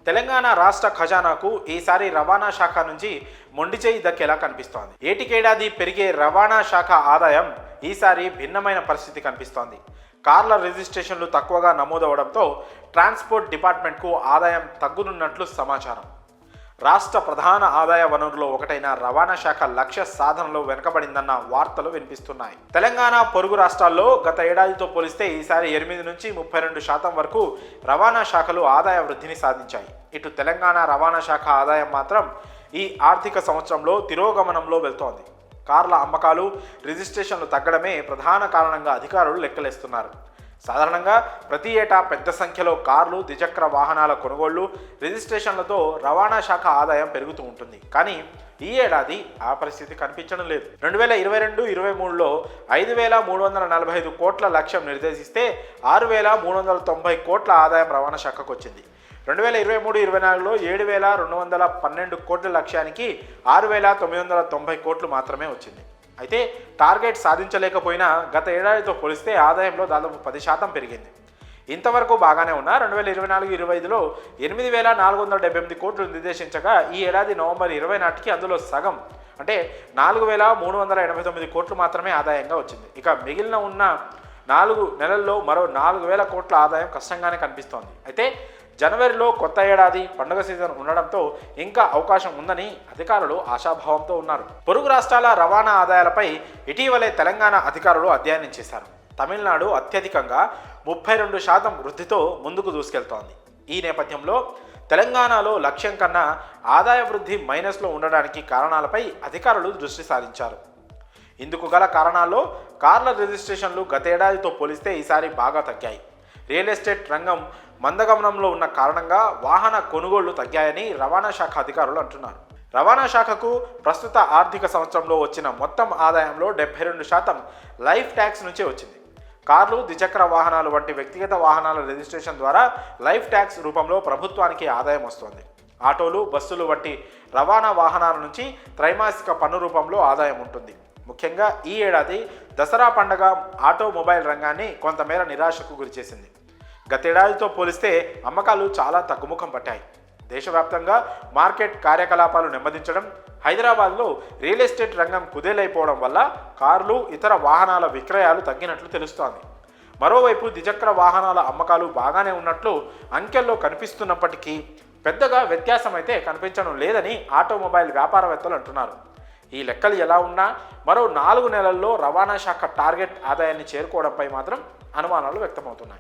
తెలంగాణ రాష్ట్ర ఖజానాకు ఈసారి రవాణా శాఖ నుంచి మొండి చేయి దక్కేలా కనిపిస్తోంది. ఏటికేడాది పెరిగే రవాణా శాఖ ఆదాయం ఈసారి భిన్నమైన పరిస్థితి కనిపిస్తోంది. కార్ల రిజిస్ట్రేషన్లు తక్కువగా నమోదవడంతో ట్రాన్స్పోర్ట్ డిపార్ట్మెంట్కు ఆదాయం తగ్గునున్నట్లు సమాచారం. రాష్ట్ర ప్రధాన ఆదాయ వనరులో ఒకటైన రవాణా శాఖ లక్ష్య సాధనలో వెనుకబడిందన్న వార్తలు వినిపిస్తున్నాయి. తెలంగాణ పొరుగు రాష్ట్రాల్లో గత ఏడాదితో పోలిస్తే ఈసారి 8 నుంచి 32% వరకు రవాణా శాఖలు ఆదాయ వృద్ధిని సాధించాయి. ఇటు తెలంగాణ రవాణా శాఖ ఆదాయం మాత్రం ఈ ఆర్థిక సంవత్సరంలో తిరోగమనంలో వెళ్తోంది. కార్ల అమ్మకాలు, రిజిస్ట్రేషన్లు తగ్గడమే ప్రధాన కారణంగా అధికారులు లెక్కలేస్తున్నారు. సాధారణంగా ప్రతి ఏటా పెద్ద సంఖ్యలో కార్లు, ద్విచక్ర వాహనాల కొనుగోళ్లు, రిజిస్ట్రేషన్లతో రవాణా శాఖ ఆదాయం పెరుగుతూ ఉంటుంది. కానీ ఈ ఏడాది ఆ పరిస్థితి కనిపించడం లేదు. 2022-23లో 5,345 కోట్ల లక్ష్యం నిర్దేశిస్తే 6,390 కోట్ల ఆదాయం రవాణా శాఖకు వచ్చింది. 2023-24లో 7,212 కోట్ల లక్ష్యానికి 6,990 కోట్లు మాత్రమే వచ్చింది. అయితే టార్గెట్ సాధించలేకపోయినా గత ఏడాదితో పోలిస్తే ఆదాయంలో దాదాపు 10% పెరిగింది. ఇంతవరకు బాగానే ఉన్న 2024-25లో 8,478 కోట్లు నిర్దేశించగా ఈ ఏడాది నవంబర్ 20 నాటికి అందులో సగం అంటే 4,389 కోట్లు మాత్రమే ఆదాయంగా వచ్చింది. ఇక మిగిలిన ఉన్న 4 నెలల్లో మరో 4,000 కోట్ల ఆదాయం కష్టంగానే కనిపిస్తోంది. అయితే జనవరిలో కొత్త ఏడాది పండుగ సీజన్ ఉండడంతో ఇంకా అవకాశం ఉందని అధికారులు ఆశాభావంతో ఉన్నారు. పొరుగు రాష్ట్రాల రవాణా ఆదాయాలపై ఇటీవలే తెలంగాణ అధికారులు అధ్యయనం చేశారు. తమిళనాడు అత్యధికంగా 32% వృద్ధితో ముందుకు దూసుకెళ్తోంది. ఈ నేపథ్యంలో తెలంగాణలో లక్ష్యం కన్నా ఆదాయ వృద్ధి మైనస్లో ఉండడానికి కారణాలపై అధికారులు దృష్టి సారించారు. ఇందుకు గల కారణాల్లో కార్ల రిజిస్ట్రేషన్లు గతేడాదితో పోలిస్తే ఈసారి బాగా తగ్గాయి. రియల్ ఎస్టేట్ రంగం మందగమనంలో ఉన్న కారణంగా వాహన కొనుగోళ్లు తగ్గాయని రవాణా శాఖ అధికారులు అంటున్నారు. రవాణా శాఖకు ప్రస్తుత ఆర్థిక సంవత్సరంలో వచ్చిన మొత్తం ఆదాయంలో 72% లైఫ్ ట్యాక్స్ నుంచే వచ్చింది. కార్లు, ద్విచక్ర వాహనాలు వంటి వ్యక్తిగత వాహనాల రిజిస్ట్రేషన్ ద్వారా లైఫ్ ట్యాక్స్ రూపంలో ప్రభుత్వానికి ఆదాయం వస్తోంది. ఆటోలు, బస్సులు వంటి రవాణా వాహనాల నుంచి త్రైమాసిక పన్ను రూపంలో ఆదాయం ఉంటుంది. ముఖ్యంగా ఈ ఏడాది దసరా పండగ ఆటోమొబైల్ రంగాన్ని కొంతమేర నిరాశకు గురిచేసింది. గతేడాదితో పోలిస్తే అమ్మకాలు చాలా తగ్గుముఖం పట్టాయి. దేశవ్యాప్తంగా మార్కెట్ కార్యకలాపాలు నెమ్మదించడం, హైదరాబాద్లో రియల్ ఎస్టేట్ రంగం కుదేలైపోవడం వల్ల కార్లు, ఇతర వాహనాల విక్రయాలు తగ్గినట్లు తెలుస్తోంది. మరోవైపు ద్విచక్ర వాహనాల అమ్మకాలు బాగానే ఉన్నట్లు అంకెల్లో కనిపిస్తున్నప్పటికీ పెద్దగా వ్యత్యాసం అయితే కనిపించడం లేదని ఆటోమొబైల్ వ్యాపారవేత్తలు అంటున్నారు. ఈ లెక్కలు ఎలా ఉన్నా మరో 4 నెలల్లో రవాణా శాఖ టార్గెట్ ఆదాయాన్ని చేరుకోవడంపై మాత్రం అనుమానాలు వ్యక్తమవుతున్నాయి.